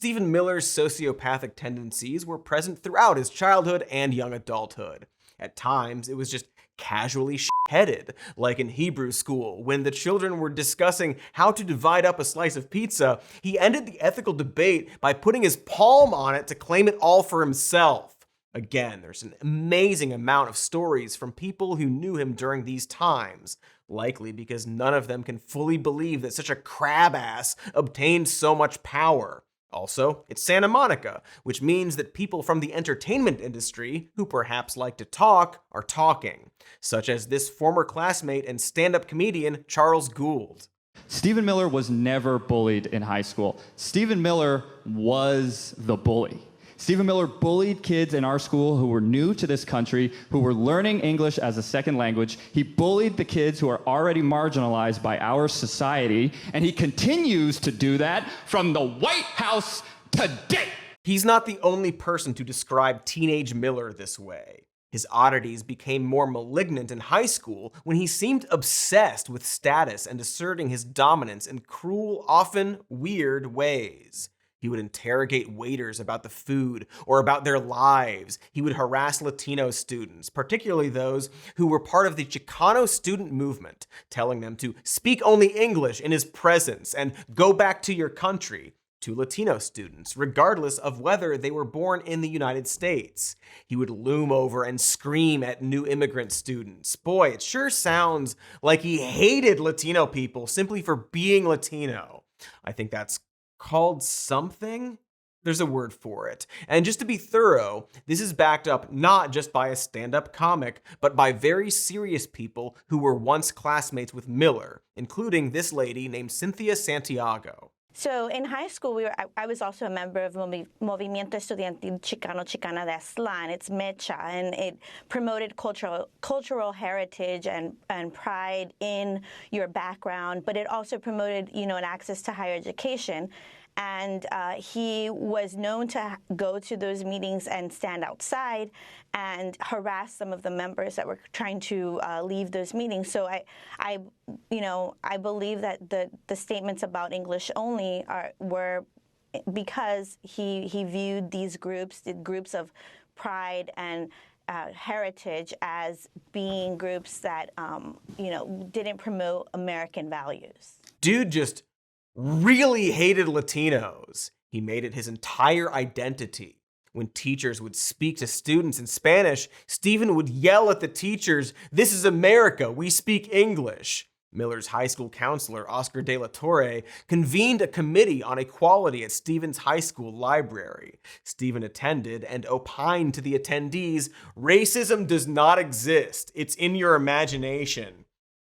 Stephen Miller's sociopathic tendencies were present throughout his childhood and young adulthood. At times, it was just casually headed, like in Hebrew school, when the children were discussing how to divide up a slice of pizza, he ended the ethical debate by putting his palm on it to claim it all for himself. Again, there's an amazing amount of stories from people who knew him during these times, likely because none of them can fully believe that such a crab ass obtained so much power. Also, it's Santa Monica, which means that people from the entertainment industry, who perhaps like to talk, are talking, such as this former classmate and stand-up comedian Charles Gould. Stephen Miller was never bullied in high school. Stephen Miller was the bully. Stephen Miller bullied kids in our school who were new to this country, who were learning English as a second language. He bullied the kids who are already marginalized by our society, and he continues to do that from the White House today. He's not the only person to describe teenage Miller this way. His oddities became more malignant in high school when he seemed obsessed with status and asserting his dominance in cruel, often weird ways. He would interrogate waiters about the food or about their lives. He would harass Latino students, particularly those who were part of the Chicano student movement, telling them to speak only English in his presence and go back to your country, to Latino students, regardless of whether they were born in the United States. He would loom over and scream at new immigrant students. Boy, it sure sounds like he hated Latino people simply for being Latino. I think that's called something? There's a word for it. And just to be thorough, this is backed up not just by a stand-up comic, but by very serious people who were once classmates with Miller, including this lady named Cynthia Santiago. So in high school, I was also a member of Movimiento Estudiantil Chicano-Chicana de Aztlán. It's MECHA, and it promoted cultural heritage and pride in your background, but it also promoted, an access to higher education. And he was known to go to those meetings and stand outside and harass some of the members that were trying to leave those meetings. So I believe that the statements about English only were because he viewed these groups, the groups of pride and heritage, as being groups that didn't promote American values. Dude just really hated Latinos. He made it his entire identity. When teachers would speak to students in Spanish, Stephen would yell at the teachers, "This is America, we speak English." Miller's high school counselor, Oscar de la Torre, convened a committee on equality at Stephen's high school library. Stephen attended and opined to the attendees, "Racism does not exist, it's in your imagination."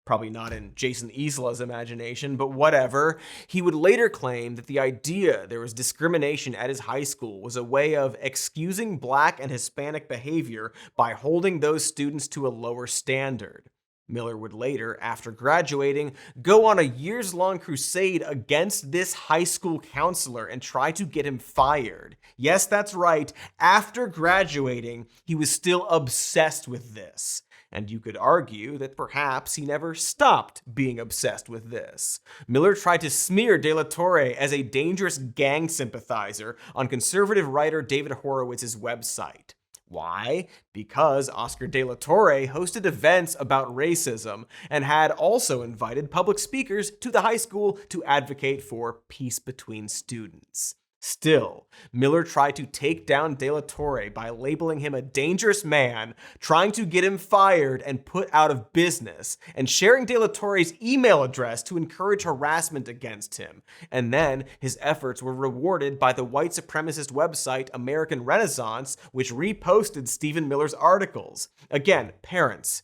Probably not in Jason Isla's imagination, but whatever. He would later claim that the idea there was discrimination at his high school was a way of excusing Black and Hispanic behavior by holding those students to a lower standard. Miller would later, after graduating, go on a years-long crusade against this high school counselor and try to get him fired. Yes, that's right. After graduating, he was still obsessed with this. And you could argue that perhaps he never stopped being obsessed with this. Miller tried to smear De La Torre as a dangerous gang sympathizer on conservative writer David Horowitz's website. Why? Because Oscar de la Torre hosted events about racism and had also invited public speakers to the high school to advocate for peace between students. Still, Miller tried to take down De La Torre by labeling him a dangerous man, trying to get him fired and put out of business, and sharing De La Torre's email address to encourage harassment against him. And then his efforts were rewarded by the white supremacist website American Renaissance, which reposted Stephen Miller's articles. Again, parents,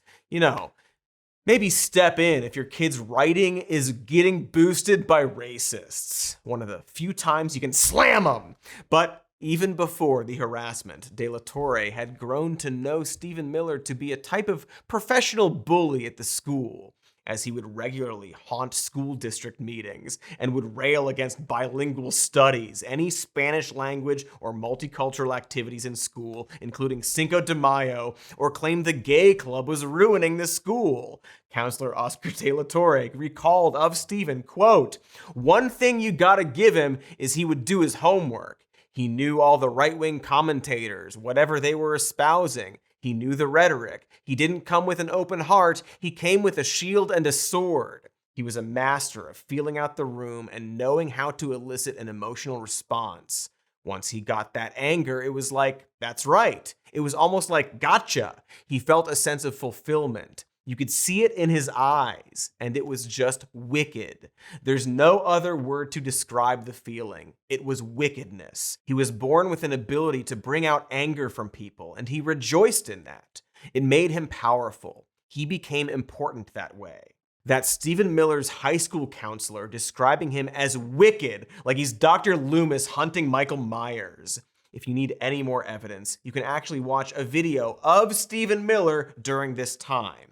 maybe step in if your kid's writing is getting boosted by racists. One of the few times you can slam them. But even before the harassment, De La Torre had grown to know Stephen Miller to be a type of professional bully at the school. as he would regularly haunt school district meetings and would rail against bilingual studies, any Spanish language or multicultural activities in school, including Cinco de Mayo, or claim the gay club was ruining the school. Counselor Oscar de la Torre recalled of Stephen, quote, "One thing you gotta give him is he would do his homework. He knew all the right-wing commentators, whatever they were espousing. He knew the rhetoric. He didn't come with an open heart. He came with a shield and a sword. He was a master of feeling out the room and knowing how to elicit an emotional response. Once he got that anger, it was like, that's right. It was almost like gotcha. He felt a sense of fulfillment. You could see it in his eyes, and it was just wicked. There's no other word to describe the feeling. It was wickedness. He was born with an ability to bring out anger from people, and he rejoiced in that. It made him powerful. He became important that way." That's Stephen Miller's high school counselor describing him as wicked, like he's Dr. Loomis hunting Michael Myers. If you need any more evidence, you can actually watch a video of Stephen Miller during this time.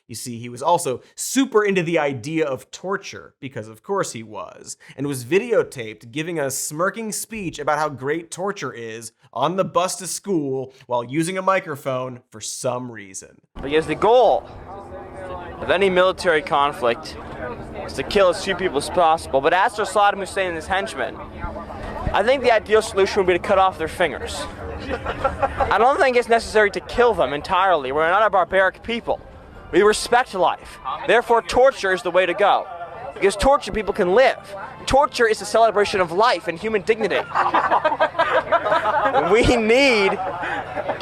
You see, he was also super into the idea of torture, because of course he was, and was videotaped giving a smirking speech about how great torture is on the bus to school while using a microphone for some reason. Because the goal of any military conflict is to kill as few people as possible. But as for Saddam Hussein and his henchmen, I think the ideal solution would be to cut off their fingers. I don't think it's necessary to kill them entirely. We're not a barbaric people. We respect life. Therefore, torture is the way to go. Because tortured people can live. Torture is a celebration of life and human dignity. We need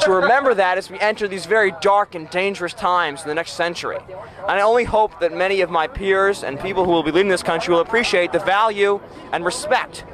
to remember that as we enter these very dark and dangerous times in the next century. And I only hope that many of my peers and people who will be leading this country will appreciate the value and respect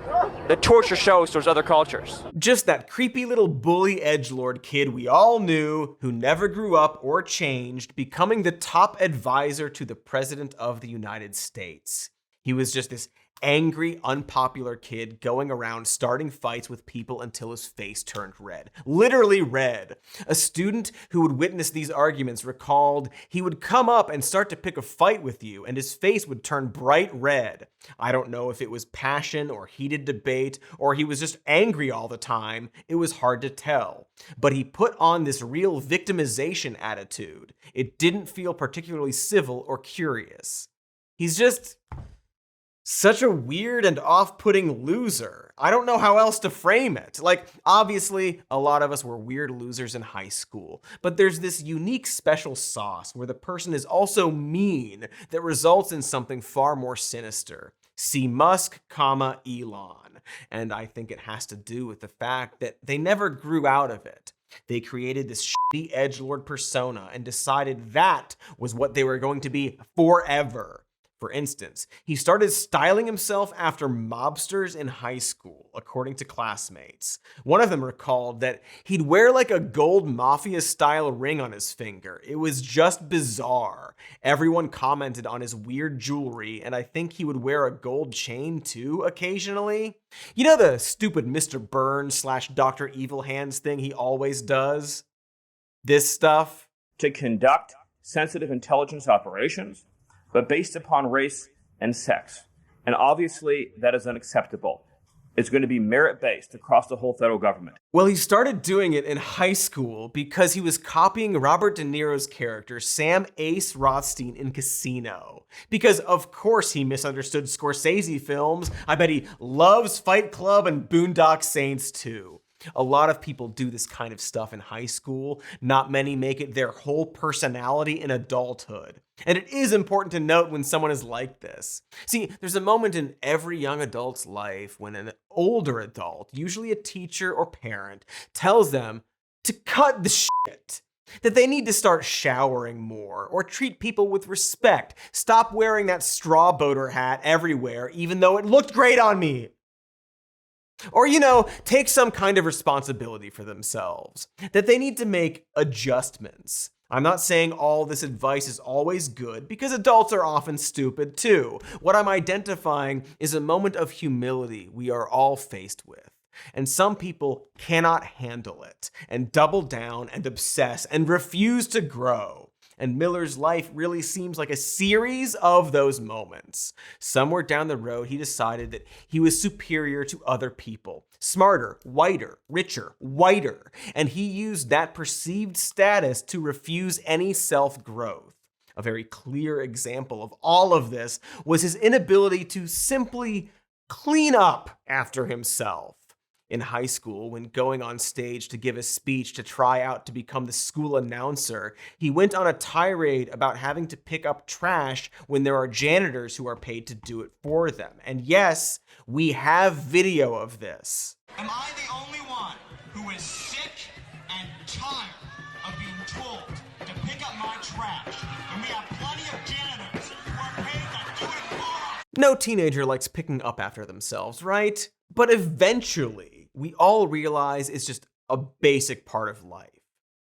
that torture shows towards other cultures. Just that creepy little bully edgelord kid we all knew, who never grew up or changed, becoming the top advisor to the President of the United States. He was just this angry, unpopular kid going around starting fights with people until his face turned red. Literally red. A student who would witness these arguments recalled he would come up and start to pick a fight with you, and his face would turn bright red. I don't know if it was passion or heated debate, or he was just angry all the time. It was hard to tell. But he put on this real victimization attitude. It didn't feel particularly civil or curious. He's just such a weird and off-putting loser. I don't know how else to frame it. Like, obviously, a lot of us were weird losers in high school, but there's this unique special sauce where the person is also mean that results in something far more sinister. See Musk, Elon. And I think it has to do with the fact that they never grew out of it. They created this shitty edgelord persona and decided that was what they were going to be forever. For instance, he started styling himself after mobsters in high school, according to classmates. One of them recalled that he'd wear like a gold mafia-style ring on his finger. It was just bizarre. Everyone commented on his weird jewelry, and I think he would wear a gold chain too, occasionally. You know the stupid Mr. Burns / Dr. Evil Hands thing he always does? This stuff. To conduct sensitive intelligence operations, but based upon race and sex. And obviously, that is unacceptable. It's going to be merit-based across the whole federal government. Well, he started doing it in high school because he was copying Robert De Niro's character, Sam Ace Rothstein, in Casino. Because, of course, he misunderstood Scorsese films. I bet he loves Fight Club and Boondock Saints, too. A lot of people do this kind of stuff in high school. Not many make it their whole personality in adulthood. And it is important to note when someone is like this. See, there's a moment in every young adult's life when an older adult, usually a teacher or parent, tells them to cut the shit. That they need to start showering more or treat people with respect. Stop wearing that straw boater hat everywhere, even though it looked great on me. Or, take some kind of responsibility for themselves. That they need to make adjustments. I'm not saying all this advice is always good, because adults are often stupid too. What I'm identifying is a moment of humility we are all faced with. And some people cannot handle it, and double down and obsess and refuse to grow. And Miller's life really seems like a series of those moments. Somewhere down the road, he decided that he was superior to other people, smarter, whiter, richer, whiter, and he used that perceived status to refuse any self-growth. A very clear example of all of this was his inability to simply clean up after himself. In high school, when going on stage to give a speech to try out to become the school announcer, he went on a tirade about having to pick up trash when there are janitors who are paid to do it for them. And yes, we have video of this. Am I the only one who is sick and tired of being told to pick up my trash? And we have plenty of janitors who are paid to do it for us. No teenager likes picking up after themselves, right? But eventually, we all realize it's just a basic part of life.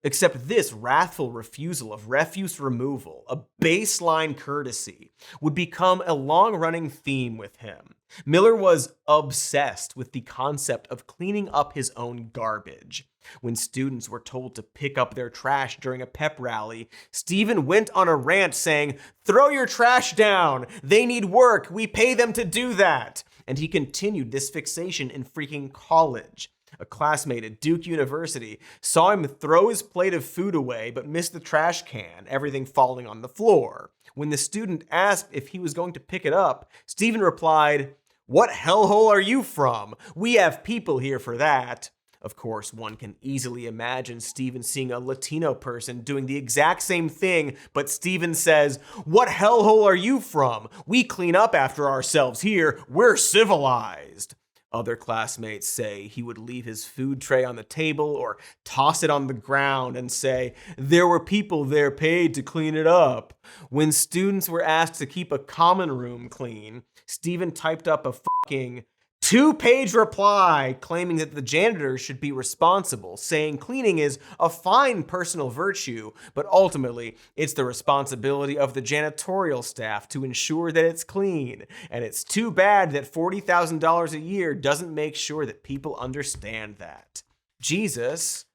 Except this wrathful refusal of refuse removal, a baseline courtesy, would become a long-running theme with him. Miller was obsessed with the concept of cleaning up his own garbage. When students were told to pick up their trash during a pep rally, Stephen went on a rant saying, "Throw your trash down! They need work! We pay them to do that!" And he continued this fixation in freaking college. A classmate at Duke University saw him throw his plate of food away but missed the trash can, everything falling on the floor. When the student asked if he was going to pick it up, Stephen replied, "What hellhole are you from? We have people here for that." Of course, one can easily imagine Stephen seeing a Latino person doing the exact same thing, but Stephen says, "What hellhole are you from? We clean up after ourselves here. We're civilized." Other classmates say he would leave his food tray on the table or toss it on the ground and say, "There were people there paid to clean it up." When students were asked to keep a common room clean, Stephen typed up a fucking 2-page reply claiming that the janitors should be responsible, saying cleaning is a fine personal virtue, but ultimately it's the responsibility of the janitorial staff to ensure that it's clean. And it's too bad that $40,000 a year doesn't make sure that people understand that. Jesus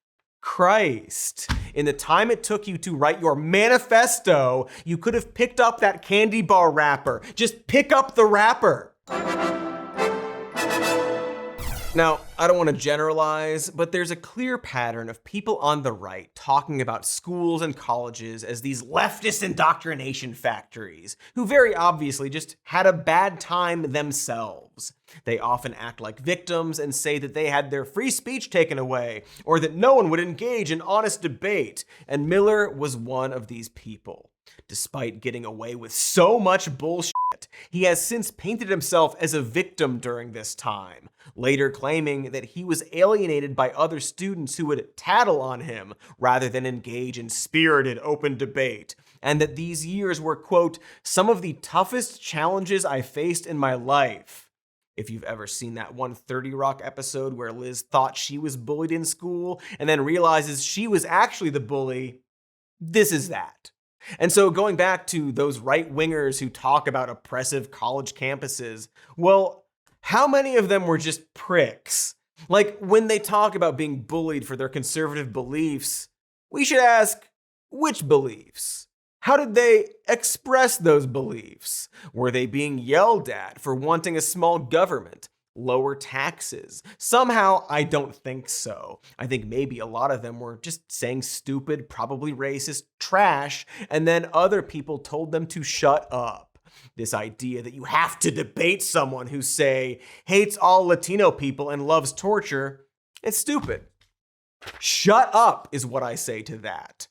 Christ. In the time it took you to write your manifesto, you could have picked up that candy bar wrapper. Just pick up the wrapper. Now, I don't want to generalize, but there's a clear pattern of people on the right talking about schools and colleges as these leftist indoctrination factories, who very obviously just had a bad time themselves. They often act like victims and say that they had their free speech taken away, or that no one would engage in honest debate, and Miller was one of these people. Despite getting away with so much bullshit, he has since painted himself as a victim during this time, later claiming that he was alienated by other students who would tattle on him rather than engage in spirited open debate, and that these years were, quote, "some of the toughest challenges I faced in my life." If you've ever seen that one 30 Rock episode where Liz thought she was bullied in school and then realizes she was actually the bully, this is that. And so going back to those right-wingers who talk about oppressive college campuses, well, how many of them were just pricks? Like, when they talk about being bullied for their conservative beliefs, we should ask, which beliefs? How did they express those beliefs? Were they being yelled at for wanting a small government? Lower taxes? Somehow, I don't think so. I think maybe a lot of them were just saying stupid, probably racist trash, and then other people told them to shut up. This idea that you have to debate someone who, say, hates all Latino people and loves torture, it's stupid. Shut up is what I say to that.